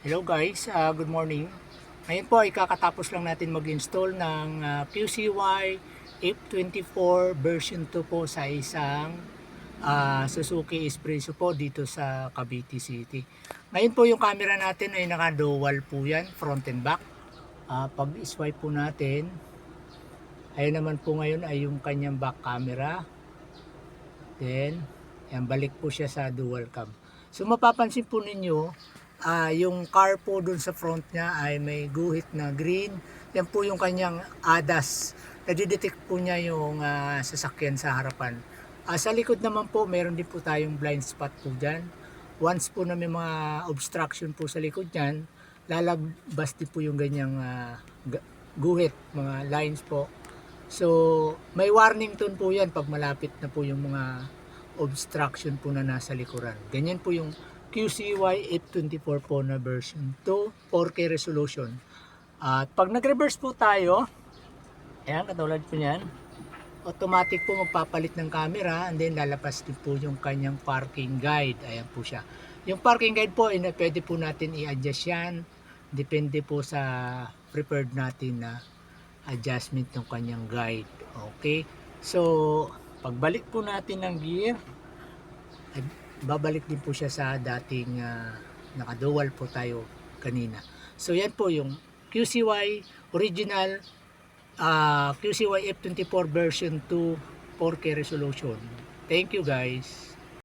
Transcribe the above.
Hello guys, good morning. Ngayon po ay kakatapos lang natin mag-install ng QCY F24 version 2 po sa isang Suzuki Espresso po dito sa Cavite City. Ngayon po yung camera natin ay naka-dual po yan, front and back. Pag swipe po natin, ayun naman po ngayon ay yung kanyang back camera. Then, yan, balik po siya sa dual cam. So mapapansin po ninyo, yung car po dun sa front niya ay may guhit na green. Yan po yung kanyang ADAS. Nadidetect po niya yung sasakyan sa harapan. Sa likod naman po, meron din po tayong blind spot po dyan. Once po na may mga obstruction po sa likod niyan, lalabas din po yung ganyang guhit, mga lines po. So, may warning tone po yan pag malapit na po yung mga obstruction po na nasa likuran. Ganyan po yung QCY F24 po na version 2, 4K resolution. At pag nag-reverse po tayo, ayan, katulad po yan, automatic po magpapalit ng camera and then lalabas din po yung kanyang parking guide. Ayan po siya. Yung parking guide po, pwede po natin i-adjust yan. Depende po sa preferred natin na adjustment ng kanyang guide. Okay? So, pagbalik po natin ng gear, babalik din po siya sa dating naka-dual po tayo kanina. So, yan po yung QCY original QCY F24 version 2 4K resolution. Thank you guys.